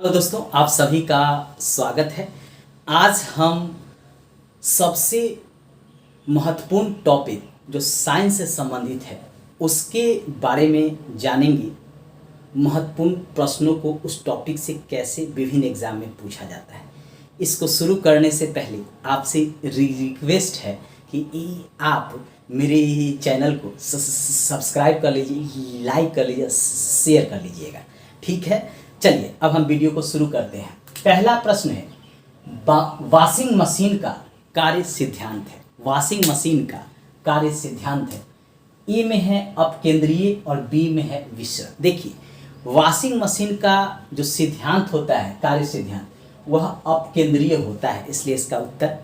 तो दोस्तों आप सभी का स्वागत है। आज हम सबसे महत्वपूर्ण टॉपिक जो साइंस से संबंधित है उसके बारे में जानेंगे। महत्वपूर्ण प्रश्नों को उस टॉपिक से कैसे विभिन्न एग्जाम में पूछा जाता है। इसको शुरू करने से पहले आपसे रिक्वेस्ट है कि आप मेरे चैनल को सब्सक्राइब कर लीजिए, लाइक कर लीजिए, शेयर कर लीजिएगा। ठीक है, चलिए अब हम वीडियो को शुरू करते हैं। पहला प्रश्न है, वॉशिंग मशीन का कार्य सिद्धांत है। वॉशिंग मशीन का कार्य सिद्धांत है। ए में है अपकेंद्रीय और बी में है विसरण। देखिए, वॉशिंग मशीन का जो सिद्धांत होता है, कार्य सिद्धांत, वह अपकेंद्रीय होता है, इसलिए इसका उत्तर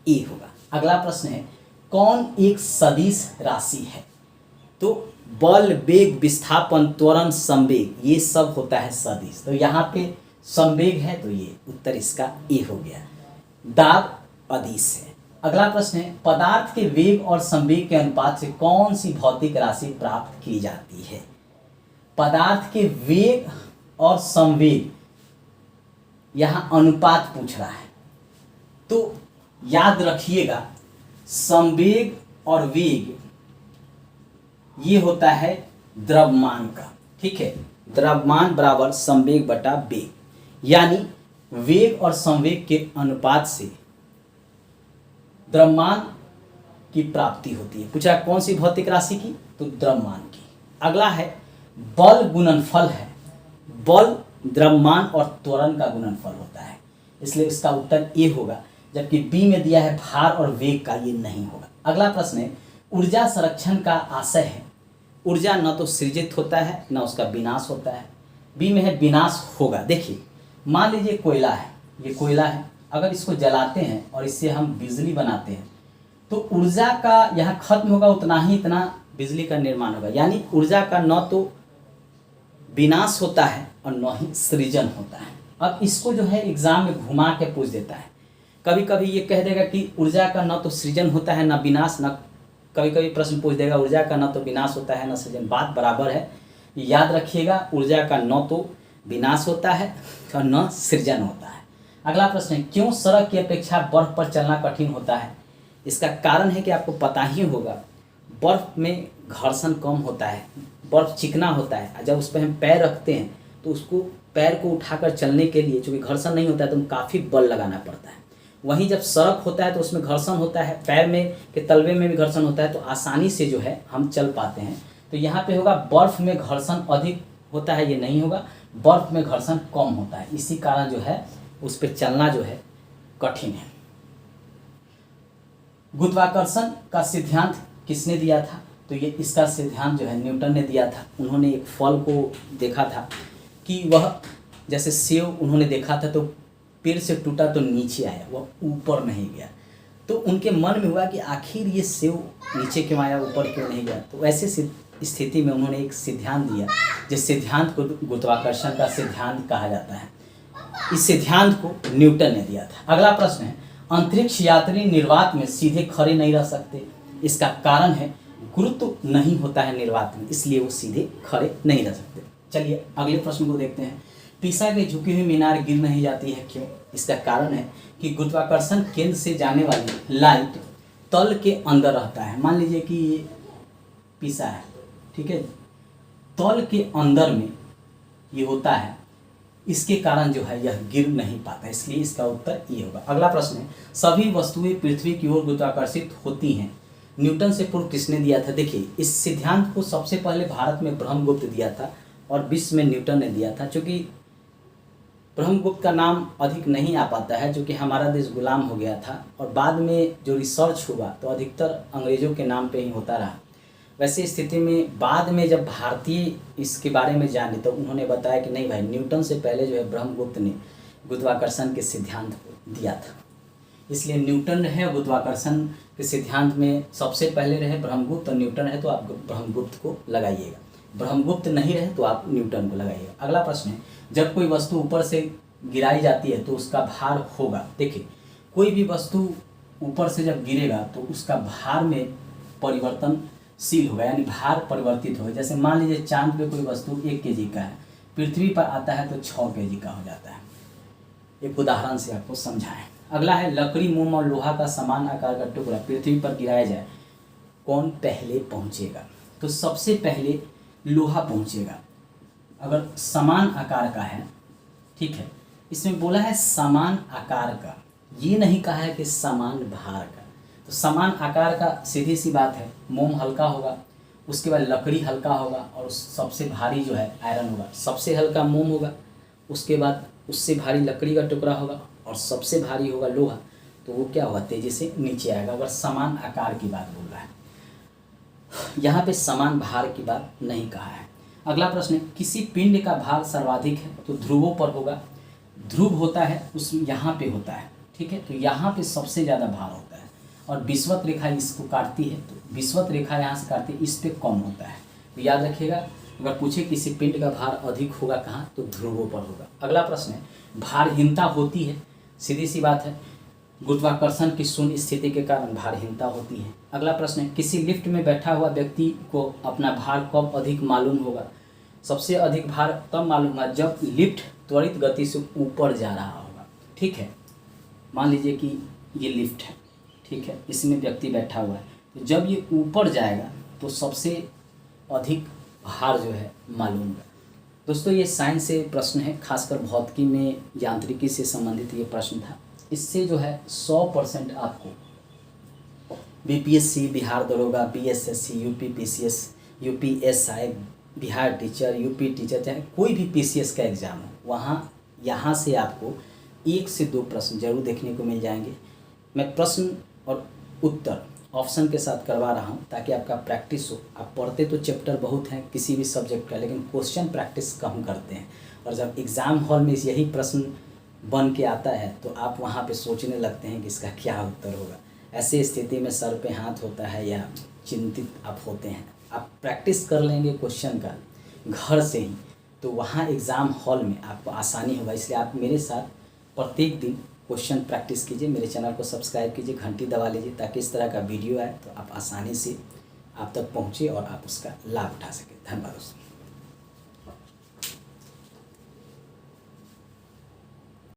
ए होगा। अगला प्रश्न है, कौन एक सदिश राशि है? तो बल, वेग, विस्थापन, त्वरण, संवेग, ये सब होता है सदिश। तो यहाँ पे संवेग है तो ये उत्तर इसका ए हो गया। दाब अदिश है। अगला प्रश्न है, पदार्थ के वेग और संवेग के अनुपात से कौन सी भौतिक राशि प्राप्त की जाती है? पदार्थ के वेग और संवेग, यहाँ अनुपात पूछ रहा है तो याद रखिएगा, संवेग और वेग ये होता है द्रव्यमान का। ठीक है, द्रव्यमान बराबर संवेग बटा वेग, यानी वेग और संवेग के अनुपात से द्रव्यमान की प्राप्ति होती है। पूछा कौन सी भौतिक राशि की? तो द्रव्यमान की। अगला है बल गुणनफल है। बल द्रव्यमान और त्वरण का गुणनफल होता है, इसलिए इसका उत्तर ए होगा। जबकि बी में दिया है भार और वेग का, ये नहीं होगा। अगला प्रश्न है, ऊर्जा संरक्षण का आशय है। ऊर्जा न तो सृजित होता है न उसका विनाश होता है। बी में है विनाश होगा। देखिए, मान लीजिए कोयला है, ये कोयला है, अगर इसको जलाते हैं और इससे हम बिजली बनाते हैं तो ऊर्जा का यहाँ खत्म होगा, उतना ही इतना बिजली का निर्माण होगा। यानी ऊर्जा का न तो विनाश होता है और न ही सृजन होता है। अब इसको जो है एग्जाम में घुमा के पूछ देता है। कभी कभी ये कह देगा कि ऊर्जा का न तो सृजन होता है न विनाश, न कभी कभी प्रश्न पूछ देगा ऊर्जा का न तो विनाश होता है न सृजन। बात बराबर है, याद रखिएगा, ऊर्जा का न तो विनाश होता है और न सृजन होता है। अगला प्रश्न है, क्यों सड़क की अपेक्षा बर्फ पर चलना कठिन होता है? इसका कारण है कि आपको पता ही होगा, बर्फ में घर्षण कम होता है, बर्फ चिकना होता है। जब उस पर हम पैर रखते हैं तो उसको पैर को उठाकर चलने के लिए चूँकि घर्षण नहीं होता है तो काफ़ी बल लगाना पड़ता है। वहीं जब सड़क होता है तो उसमें घर्षण होता है, पैर में के तलवे में भी घर्षण होता है, तो आसानी से जो है हम चल पाते हैं। तो यहाँ पे होगा बर्फ में घर्षण अधिक होता है, ये नहीं होगा, बर्फ में घर्षण कम होता है, इसी कारण जो है उस पर चलना जो है कठिन है। गुरुत्वाकर्षण का सिद्धांत किसने दिया था? तो ये इसका सिद्धांत जो है न्यूटन ने दिया था। उन्होंने एक फल को देखा था कि वह जैसे सेव उन्होंने देखा था तो पेड़ से टूटा तो नीचे आया, वह ऊपर नहीं गया। तो उनके मन में हुआ कि आखिर ये सेव नीचे क्यों आया, ऊपर क्यों नहीं गया। तो ऐसे स्थिति में उन्होंने एक सिद्धांत दिया, जिस सिद्धांत को गुरुत्वाकर्षण का सिद्धांत कहा जाता है। इस सिद्धांत को न्यूटन ने दिया था। अगला प्रश्न है, अंतरिक्ष यात्री निर्वात में सीधे खड़े नहीं रह सकते। इसका कारण है गुरुत्व नहीं होता है निर्वात में, इसलिए वो सीधे खड़े नहीं रह सकते। चलिए अगले प्रश्न को देखते हैं। पीसा की झुकी हुई मीनार गिर नहीं जाती है, क्यों? इसका कारण है कि गुरुत्वाकर्षण केंद्र से जाने वाली लाइट तल के अंदर रहता है। मान लीजिए कि ये पीसा है, ठीक है, तल के अंदर में ये होता है, इसके कारण जो है यह गिर नहीं पाता, इसलिए इसका उत्तर ये होगा। अगला प्रश्न है, सभी वस्तुएं पृथ्वी की ओर गुरुत्वाकर्षित होती हैं, न्यूटन से पूर्व किसने दिया था? देखिए, इस सिद्धांत को सबसे पहले भारत में ब्रह्मगुप्त दिया था और विश्व में न्यूटन ने दिया था। चूँकि ब्रह्मगुप्त का नाम अधिक नहीं आ पाता है, जो कि हमारा देश गुलाम हो गया था, और बाद में जो रिसर्च हुआ तो अधिकतर अंग्रेज़ों के नाम पे ही होता रहा। वैसे स्थिति में बाद में जब भारतीय इसके बारे में जाने तो उन्होंने बताया कि नहीं भाई, न्यूटन से पहले जो है ब्रह्मगुप्त ने गुरुत्वाकर्षण के सिद्धांत को दिया था, इसलिए न्यूटन रहे गुरुत्वाकर्षण के सिद्धांत में सबसे पहले रहे ब्रह्मगुप्त, और न्यूटन है तो आप ब्रह्मगुप्त को लगाइएगा, ब्रह्मगुप्त नहीं रहे तो आप न्यूटन को लगाइएगा। अगला प्रश्न है, जब कोई वस्तु ऊपर से गिराई जाती है तो उसका भार होगा। देखिए, कोई भी वस्तु ऊपर से जब गिरेगा तो उसका भार में परिवर्तनशील होगा, यानी भार परिवर्तित होगा। जैसे मान लीजिए चांद पे कोई वस्तु 1 kg का है, पृथ्वी पर आता है तो 6 kg का हो जाता है। एक उदाहरण से आपको समझाएं। अगला है लकड़ी, मोम और लोहा का समान आकार का टुकड़ा पृथ्वी पर गिराया जाए, कौन पहले पहुंचेगा? तो सबसे पहले लोहा पहुंचेगा। अगर समान आकार का है, ठीक है, इसमें बोला है समान आकार का, ये नहीं कहा है कि समान भार का। तो समान आकार का सीधी सी बात है, मोम हल्का होगा, उसके बाद लकड़ी हल्का होगा और सबसे भारी जो है आयरन होगा। सबसे हल्का मोम होगा, उसके बाद उससे भारी लकड़ी का टुकड़ा होगा और सबसे भारी होगा लोहा। तो वो क्या होगा, तेजी से नीचे आएगा, अगर समान आकार की बात बोल रहा है। यहाँ पे समान भार की बात नहीं कहा है। अगला प्रश्न है, किसी पिंड का भार सर्वाधिक है तो ध्रुवों पर होगा। ध्रुव होता है उस यहाँ पे होता है, ठीक है, तो यहाँ पे सबसे ज़्यादा भार होता है और विषुवत रेखा इसको काटती है, तो विषुवत रेखा यहाँ से काटती है, इस पे कम होता है। तो याद रखिएगा, अगर पूछे किसी पिंड का भार अधिक होगा कहाँ, तो ध्रुवों पर होगा। अगला प्रश्न है, भारहीनता होती है, सीधी सी बात है, गुरुत्वाकर्षण की शून्य स्थिति के कारण भारहीनता होती है। अगला प्रश्न है, किसी लिफ्ट में बैठा हुआ व्यक्ति को अपना भार कब अधिक मालूम होगा? सबसे अधिक भार तब मालूम होगा जब लिफ्ट त्वरित गति से ऊपर जा रहा होगा, ठीक है। मान लीजिए कि ये लिफ्ट है, ठीक है, इसमें व्यक्ति बैठा हुआ है, तो जब ये ऊपर जाएगा तो सबसे अधिक भार जो है मालूम होगा। दोस्तों ये साइंस से प्रश्न है, खासकर भौतिकी में यांत्रिकी से संबंधित ये प्रश्न था। इससे जो है 100% आपको बीपीएससी, बिहार दरोगा, BSSC, UP PCS, UPSI, Bihar teacher, UP teacher, चाहे कोई भी पीसीएस का एग्ज़ाम हो, वहाँ यहाँ से आपको 1 से 2 प्रश्न जरूर देखने को मिल जाएंगे। मैं प्रश्न और उत्तर ऑप्शन के साथ करवा रहा हूँ ताकि आपका प्रैक्टिस हो। आप पढ़ते तो चैप्टर बहुत हैं किसी भी सब्जेक्ट का, लेकिन क्वेश्चन प्रैक्टिस कम करते हैं, और जब एग्ज़ाम हॉल में यही प्रश्न बन के आता है तो आप वहाँ पे सोचने लगते हैं कि इसका क्या उत्तर होगा। ऐसे स्थिति में सर पे हाथ होता है या चिंतित आप होते हैं। आप प्रैक्टिस कर लेंगे क्वेश्चन का घर से ही, तो वहाँ एग्ज़ाम हॉल में आपको आसानी होगा। इसलिए आप मेरे साथ प्रत्येक दिन क्वेश्चन प्रैक्टिस कीजिए। मेरे चैनल को सब्सक्राइब कीजिए, घंटी दबा लीजिए, ताकि इस तरह का वीडियो आए तो आप आसानी से आप तक पहुँचे और आप उसका लाभ उठा सकें। धन्यवाद दोस्तों।